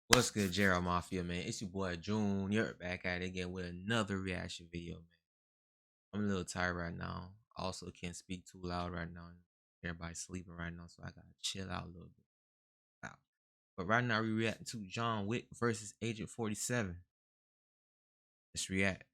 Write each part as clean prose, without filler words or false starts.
What's good, JRL Mafia, man? It's your boy Junior back at it again with another reaction video, man. I'm a little tired right now. Also, can't speak too loud right now. Everybody's sleeping right now, so I gotta chill out a little bit. Wow. But right now, we reacting to John Wick versus Agent 47. Let's react.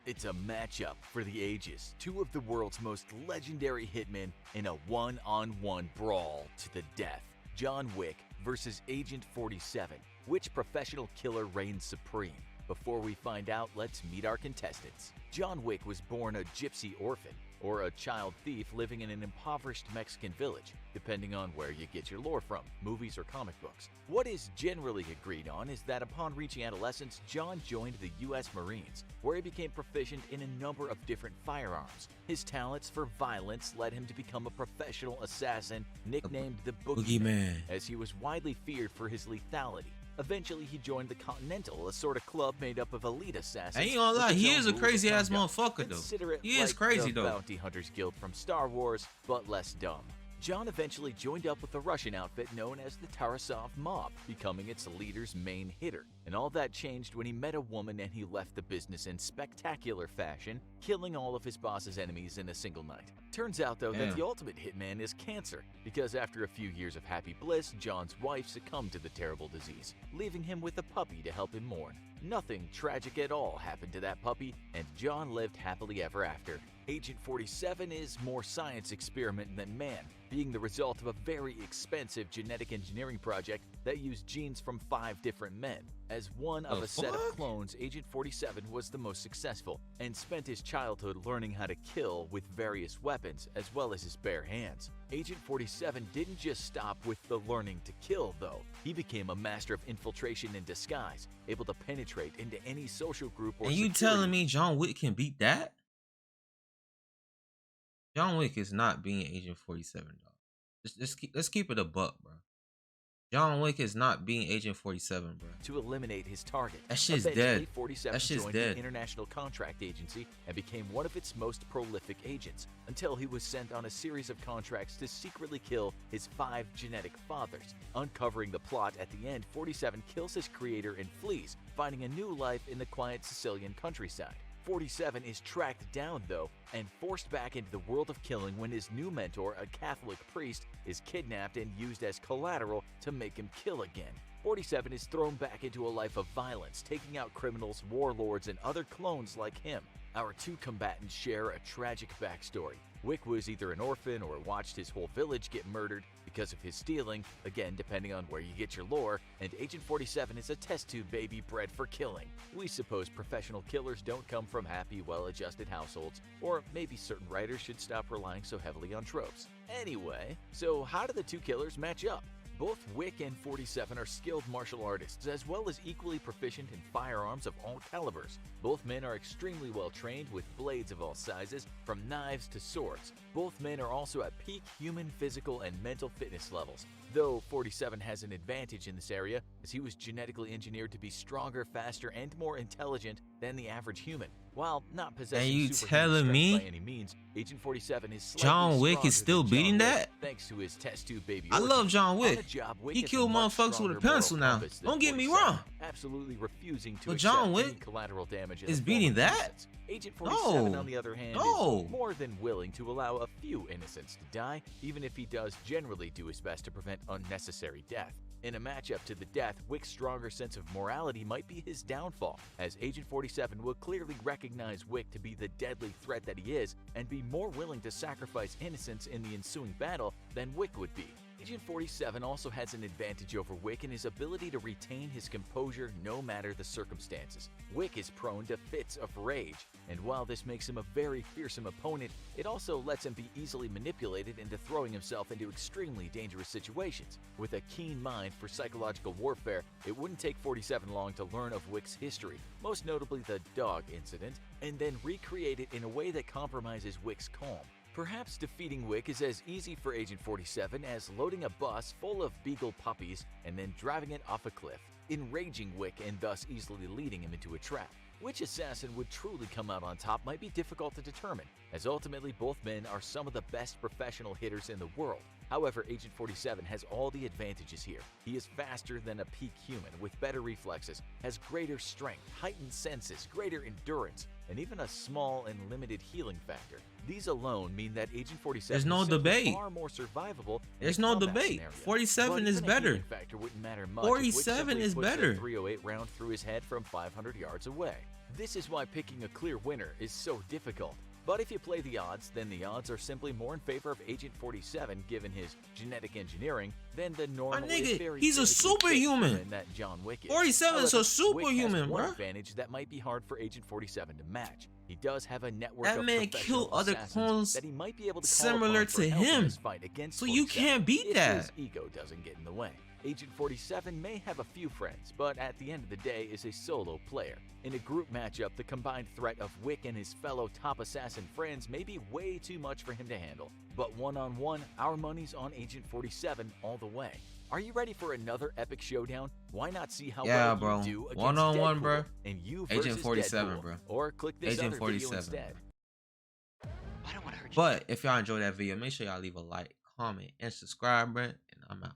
It's a matchup for the ages. Two of the world's most legendary hitmen in a one-on-one brawl to the death. John Wick versus Agent 47. Which professional killer reigns supreme? Before we find out, let's meet our contestants. John Wick was born a gypsy orphan, or a child thief living in an impoverished Mexican village, depending on where you get your lore from, movies or comic books. What is generally agreed on is that upon reaching adolescence, John joined the U.S. Marines, where he became proficient in a number of different firearms. His talents for violence led him to become a professional assassin nicknamed the Boogeyman, as he was widely feared for his lethality. Eventually, he joined the Continental, a sort of club made up of elite assassins. I ain't gonna lie, he is a crazy ass motherfucker though. He is crazy though. Bounty Hunters Guild from Star Wars, but less dumb. John eventually joined up with the Russian outfit known as the Tarasov Mob, becoming its leader's main hitter. And all that changed when he met a woman and he left the business in spectacular fashion, killing all of his boss's enemies in a single night. Turns out though that the ultimate hitman is cancer, because after a few years of happy bliss, John's wife succumbed to the terrible disease, leaving him with a puppy to help him mourn. Nothing tragic at all happened to that puppy, and John lived happily ever after. Agent 47 is more science experiment than man, being the result of a very expensive genetic engineering project that used genes from 5 different men. As one of a set of clones, Agent 47 was the most successful, and spent his childhood learning how to kill with various weapons, as well as his bare hands. Agent 47 didn't just stop with the learning to kill, though. He became a master of infiltration and disguise, able to penetrate into any social group or security. And you telling me John Wick can beat that? John Wick is not being Agent 47, dog. Let's keep it a buck, bro. John Wick is not being Agent 47, bro. To eliminate his target. That shit's dead. 47 that shit's joined dead. the International Contract Agency and became one of its most prolific agents, until he was sent on a series of contracts to secretly kill his 5 genetic fathers. Uncovering the plot at the end, 47 kills his creator and flees, finding a new life in the quiet Sicilian countryside. 47 is tracked down, though, and forced back into the world of killing when his new mentor, a Catholic priest, is kidnapped and used as collateral to make him kill again. 47 is thrown back into a life of violence, taking out criminals, warlords, and other clones like him. Our two combatants share a tragic backstory. Wick was either an orphan or watched his whole village get murdered because of his stealing, again depending on where you get your lore, and Agent 47 is a test tube baby bred for killing. We suppose professional killers don't come from happy, well-adjusted households, or maybe certain writers should stop relying so heavily on tropes. Anyway, so how do the two killers match up? Both Wick and 47 are skilled martial artists, as well as equally proficient in firearms of all calibers. Both men are extremely well trained with blades of all sizes, from knives to swords. Both men are also at peak human physical and mental fitness levels, though 47 has an advantage in this area, as he was genetically engineered to be stronger, faster, and more intelligent than the average human. While not possessing superhuman strength by any means, Agent 47 is slightly John Wick is still beating that? Thanks to his test tube baby. I love John Wick. He killed motherfuckers with a pencil now. Don't get me wrong. Absolutely refusing to but John Wick collateral damage is beating that? Agent 47, on the other hand, is more than willing to allow a few innocents to die, even if he does generally do his best to prevent unnecessary death. In a matchup to the death, Wick's stronger sense of morality might be his downfall, as Agent 47 will clearly recognize Wick to be the deadly threat that he is and be more willing to sacrifice innocents in the ensuing battle than Wick would be. Agent 47 also has an advantage over Wick in his ability to retain his composure no matter the circumstances. Wick is prone to fits of rage, and while this makes him a very fearsome opponent, it also lets him be easily manipulated into throwing himself into extremely dangerous situations. With a keen mind for psychological warfare, it wouldn't take 47 long to learn of Wick's history, most notably the dog incident, and then recreate it in a way that compromises Wick's calm. Perhaps defeating Wick is as easy for Agent 47 as loading a bus full of beagle puppies and then driving it off a cliff, enraging Wick and thus easily leading him into a trap. Which assassin would truly come out on top might be difficult to determine, as ultimately both men are some of the best professional hitters in the world. However, Agent 47 has all the advantages here. He is faster than a peak human with better reflexes, has greater strength, heightened senses, greater endurance, and even a small and limited healing factor. These alone mean that Agent 47 There's no is simply debate. far more survivable in There's a no combat debate. scenario. 47 But is even a better. healing factor wouldn't matter much if 47 Wick is simply puts better. a 308 round through his head from 500 yards away. This is why picking a clear winner is so difficult. But if you play the odds, then the odds are simply more in favor of Agent 47 given his genetic engineering than the normal. nigga, he's a superhuman. That John Wick is. 47 is a However, superhuman, Wick has one bro. advantage that might be hard for Agent 47 to match. He does have a network That of man professional killed other assassins clones that he might be able to call similar upon for to help in him. his fight against So you 47 can't beat if that. his ego doesn't get in the way. Agent 47 may have a few friends, but at the end of the day is a solo player. In a group matchup, the combined threat of Wick and his fellow top assassin friends may be way too much for him to handle. But one-on-one, our money's on Agent 47 all the way. Are you ready for another epic showdown? Why not see how well bro. you do against One-on-one, Deadpool bro. and you Agent versus 47, Deadpool? bro. Or click this Agent other 47, video instead. bro. I don't want to hurt you. But if y'all enjoyed that video, make sure y'all leave a like, comment, and subscribe, bro. And I'm out.